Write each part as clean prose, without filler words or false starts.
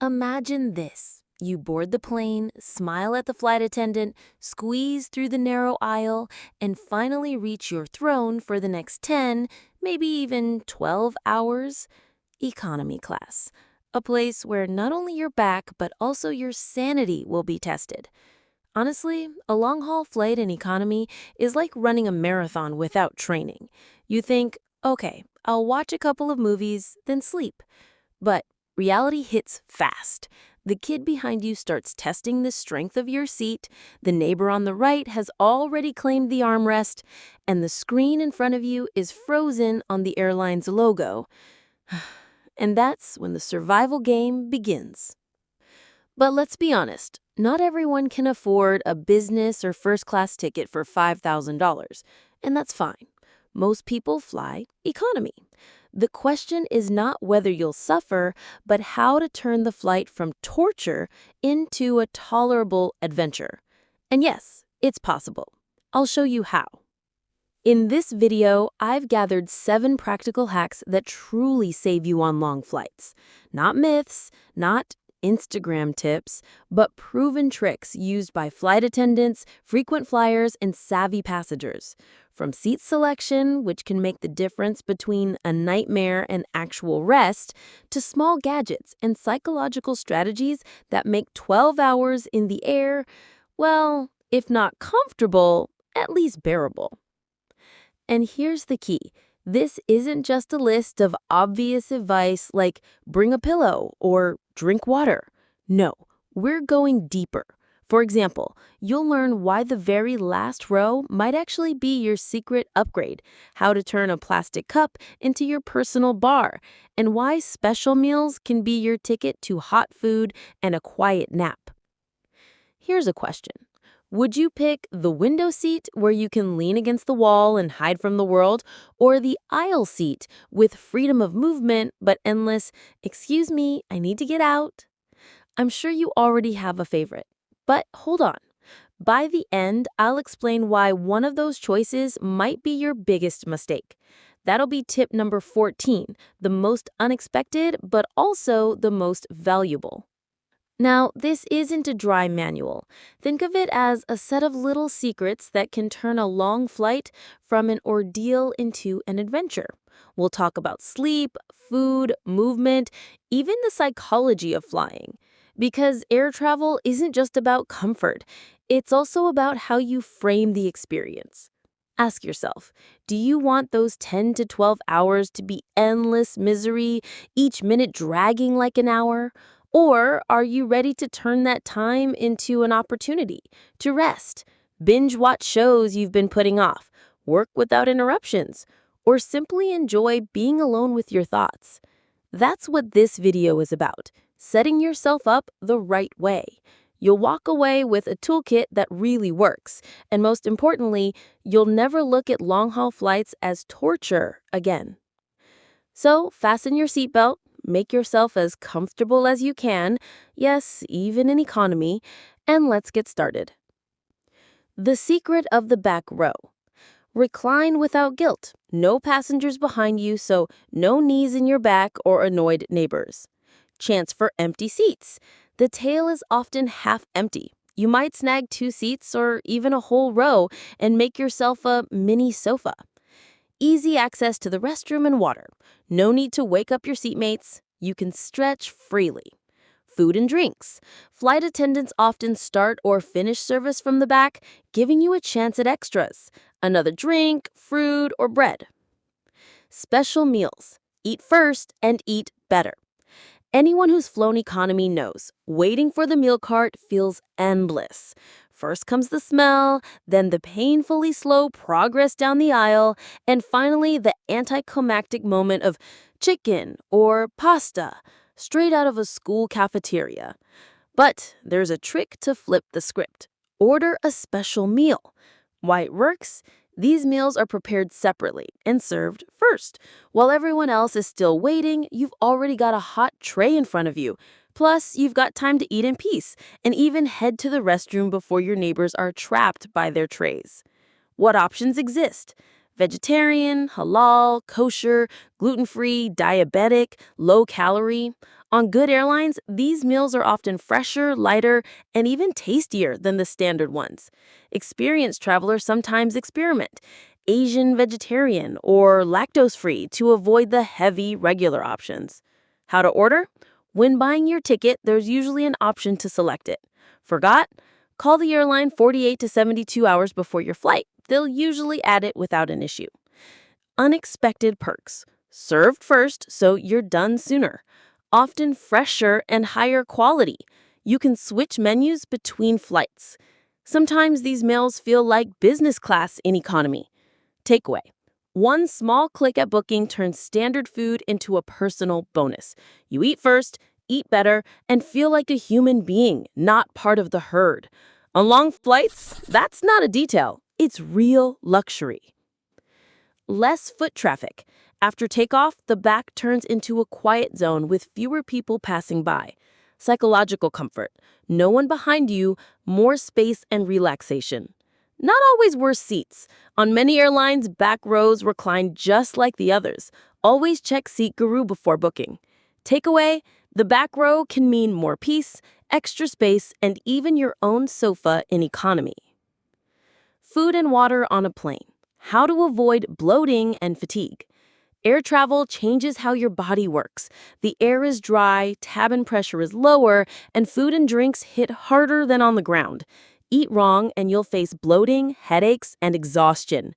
Imagine this. You board the plane, smile at the flight attendant, squeeze through the narrow aisle, and finally reach your throne for the next 10, maybe even 12 hours. Economy class. A place where not only your back, but also your sanity will be tested. Honestly, a long-haul flight in economy is like running a marathon without training. You think, okay, I'll watch a couple of movies, then sleep. But reality hits fast. The kid behind you starts testing the strength of your seat, the neighbor on the right has already claimed the armrest, and the screen in front of you is frozen on the airline's logo. And that's when the survival game begins. But let's be honest, not everyone can afford a business or first-class ticket for $5,000, and that's fine. Most people fly economy. The question is not whether you'll suffer, but how to turn the flight from torture into a tolerable adventure. And yes, it's possible. I'll show you how. In this video, I've gathered 7 practical hacks that truly save you on long flights. Not myths, not Instagram tips, but proven tricks used by flight attendants, frequent flyers, and savvy passengers. From seat selection, which can make the difference between a nightmare and actual rest, to small gadgets and psychological strategies that make 12 hours in the air, well, if not comfortable, at least bearable. And here's the key. This isn't just a list of obvious advice like bring a pillow or drink water. No, we're going deeper. For example, you'll learn why the very last row might actually be your secret upgrade, how to turn a plastic cup into your personal bar, and why special meals can be your ticket to hot food and a quiet nap. Here's a question. Would you pick the window seat where you can lean against the wall and hide from the world, or the aisle seat with freedom of movement but endless, "Excuse me, I need to get out"? I'm sure you already have a favorite. But hold on. By the end, I'll explain why one of those choices might be your biggest mistake. That'll be tip number 14, the most unexpected but also the most valuable. Now, this isn't a dry manual. Think of it as a set of little secrets that can turn a long flight from an ordeal into an adventure. We'll talk about sleep, food, movement, even the psychology of flying. Because air travel isn't just about comfort, it's also about how you frame the experience. Ask yourself, do you want those 10 to 12 hours to be endless misery, each minute dragging like an hour? Or are you ready to turn that time into an opportunity to rest, binge watch shows you've been putting off, work without interruptions, or simply enjoy being alone with your thoughts? That's what this video is about, setting yourself up the right way. You'll walk away with a toolkit that really works, and most importantly, you'll never look at long-haul flights as torture again. So fasten your seatbelt. Make yourself as comfortable as you can, yes, even in economy, and let's get started. The secret of the back row. Recline without guilt. No passengers behind you, so no knees in your back or annoyed neighbors. Chance for empty seats. The tail is often half empty. You might snag 2 seats or even a whole row and make yourself a mini sofa. Easy access to the restroom and water. No need to wake up your seatmates. You can stretch freely. Food and drinks. Flight attendants often start or finish service from the back, giving you a chance at extras. Another drink, fruit, or bread. Special meals. Eat first and eat better. Anyone who's flown economy knows, waiting for the meal cart feels endless. First comes the smell, then the painfully slow progress down the aisle, and finally the anticlimactic moment of chicken or pasta, straight out of a school cafeteria. But there's a trick to flip the script. Order a special meal. Why it works? These meals are prepared separately and served first. While everyone else is still waiting, you've already got a hot tray in front of you. Plus, you've got time to eat in peace and even head to the restroom before your neighbors are trapped by their trays. What options exist? Vegetarian, halal, kosher, gluten-free, diabetic, low-calorie. On good airlines, these meals are often fresher, lighter, and even tastier than the standard ones. Experienced travelers sometimes experiment, Asian vegetarian or lactose free, to avoid the heavy regular options. How to order? When buying your ticket, there's usually an option to select it. Forgot? Call the airline 48 to 72 hours before your flight. They'll usually add it without an issue. Unexpected perks. Served first, so you're done sooner. Often fresher and higher quality. You can switch menus between flights. Sometimes these meals feel like business class in economy. Takeaway. One small click at booking turns standard food into a personal bonus. You eat first, eat better, and feel like a human being, not part of the herd. On long flights, that's not a detail. It's real luxury. Less foot traffic. After takeoff, the back turns into a quiet zone with fewer people passing by. Psychological comfort. No one behind you, more space and relaxation. Not always worse seats. On many airlines, back rows recline just like the others. Always check Seat Guru before booking. Takeaway, the back row can mean more peace, extra space, and even your own sofa in economy. Food and water on a plane. How to avoid bloating and fatigue. Air travel changes how your body works. The air is dry, cabin pressure is lower, and food and drinks hit harder than on the ground. Eat wrong and you'll face bloating, headaches, and exhaustion.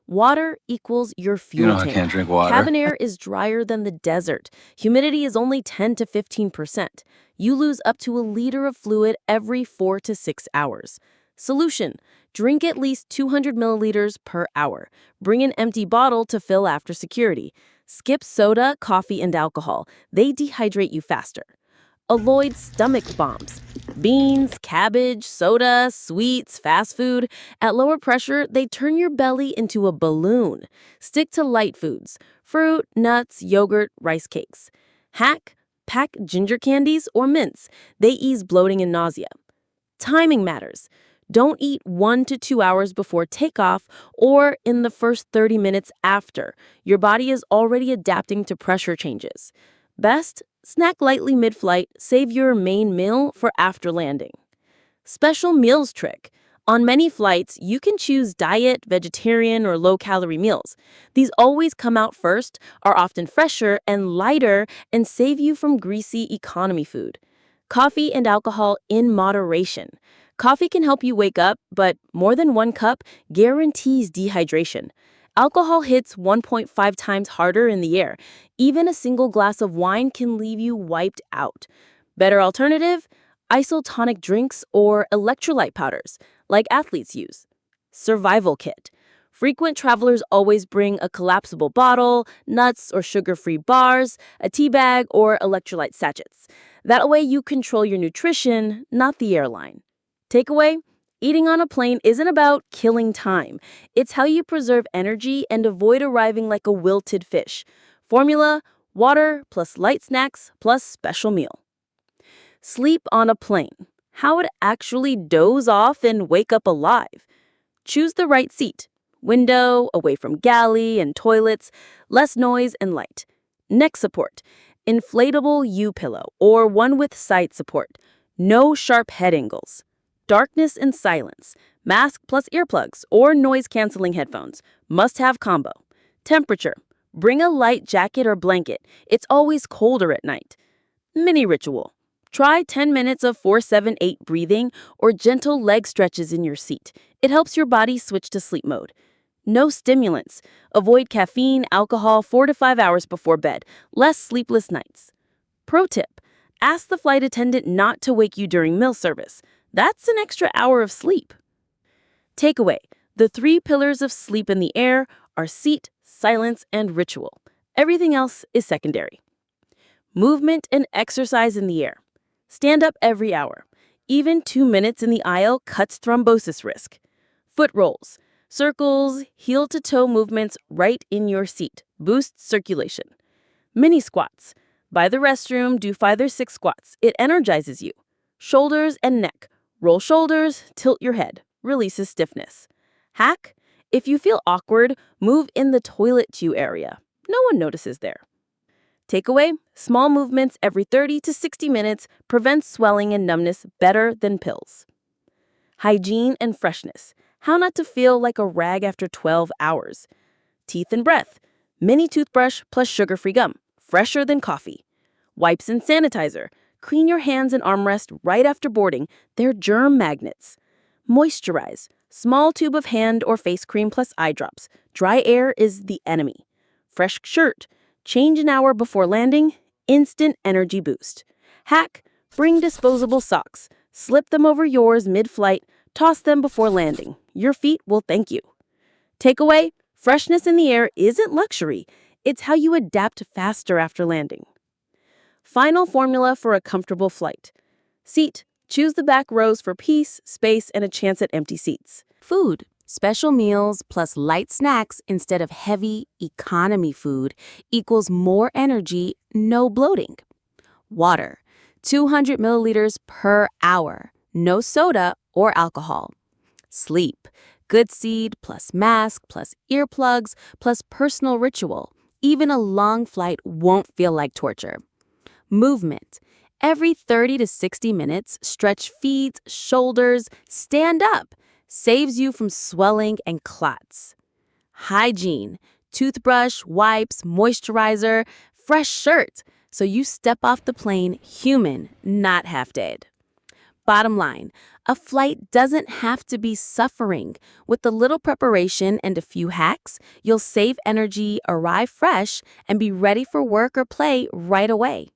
Water equals your fuel I tank. can't drink water. Cabin air is drier than the desert. Humidity is only 10 to 15%. You lose up to a liter of fluid every 4 to 6 hours. Solution: drink at least 200 milliliters per hour. Bring an empty bottle to fill after security. Skip soda, coffee, and alcohol. They dehydrate you faster. Avoid stomach bombs. Beans, cabbage, soda, sweets, fast food. At lower pressure, they turn your belly into a balloon. Stick to light foods: fruit, nuts, yogurt, rice cakes. Hack: pack ginger candies or mints. They ease bloating and nausea. Timing matters. Don't eat 1 to 2 hours before takeoff or in the first 30 minutes after. Your body is already adapting to pressure changes. Best, snack lightly mid-flight, save your main meal for after landing. Special meals trick. On many flights, you can choose diet, vegetarian, or low-calorie meals. These always come out first, are often fresher and lighter, and save you from greasy economy food. Coffee and alcohol in moderation. Coffee can help you wake up, but more than 1 cup guarantees dehydration. Alcohol hits 1.5 times harder in the air. Even a single glass of wine can leave you wiped out. Better alternative? Isotonic drinks or electrolyte powders, like athletes use. Survival kit. Frequent travelers always bring a collapsible bottle, nuts or sugar-free bars, a tea bag, or electrolyte sachets. That way you control your nutrition, not the airline. Takeaway: eating on a plane isn't about killing time. It's how you preserve energy and avoid arriving like a wilted fish. Formula: water plus light snacks plus special meal. Sleep on a plane. How to actually doze off and wake up alive. Choose the right seat. Window, away from galley and toilets, less noise and light. Neck support. Inflatable U-pillow or one with side support. No sharp head angles. Darkness and silence. Mask plus earplugs or noise-canceling headphones. Must-have combo. Temperature. Bring a light jacket or blanket. It's always colder at night. Mini ritual. Try 10 minutes of 4-7-8 breathing or gentle leg stretches in your seat. It helps your body switch to sleep mode. No stimulants. Avoid caffeine, alcohol 4 to 5 hours before bed. Less sleepless nights. Pro tip: ask the flight attendant not to wake you during meal service. That's an extra hour of sleep. Takeaway: the 3 pillars of sleep in the air are seat, silence, and ritual. Everything else is secondary. Movement and exercise in the air. Stand up every hour. Even 2 minutes in the aisle cuts thrombosis risk. Foot rolls. Circles, heel-to-toe movements right in your seat. Boosts circulation. Mini squats. By the restroom, do 5 or 6 squats. It energizes you. Shoulders and neck. Roll shoulders, tilt your head. Releases stiffness. Hack: if you feel awkward, move in the toilet queue area. No one notices there. Takeaway: Small movements every 30 to 60 minutes prevent swelling and numbness better than pills. Hygiene and freshness. How not to feel like a rag after 12 hours. Teeth and breath. Mini toothbrush plus sugar-free gum. Fresher than coffee. Wipes and sanitizer. Clean your hands and armrest right after boarding. They're germ magnets. Moisturize. Small tube of hand or face cream plus eye drops. Dry air is the enemy. Fresh shirt. Change an hour before landing. Instant energy boost. Hack. Bring disposable socks. Slip them over yours mid-flight. Toss them before landing. Your feet will thank you. Takeaway: freshness in the air isn't luxury. It's how you adapt faster after landing. Final formula for a comfortable flight. Seat. Choose the back rows for peace, space, and a chance at empty seats. Food. Special meals plus light snacks instead of heavy economy food equals more energy, no bloating. Water. 200 milliliters per hour. No soda or alcohol. Sleep. Good seed plus mask plus earplugs plus personal ritual. Even a long flight won't feel like torture. Movement. Every 30 to 60 minutes, stretch feet, shoulders, stand up. Saves you from swelling and clots. Hygiene. Toothbrush, wipes, moisturizer, fresh shirt. So you step off the plane human, not half-dead. Bottom line, a flight doesn't have to be suffering. With a little preparation and a few hacks, you'll save energy, arrive fresh, and be ready for work or play right away.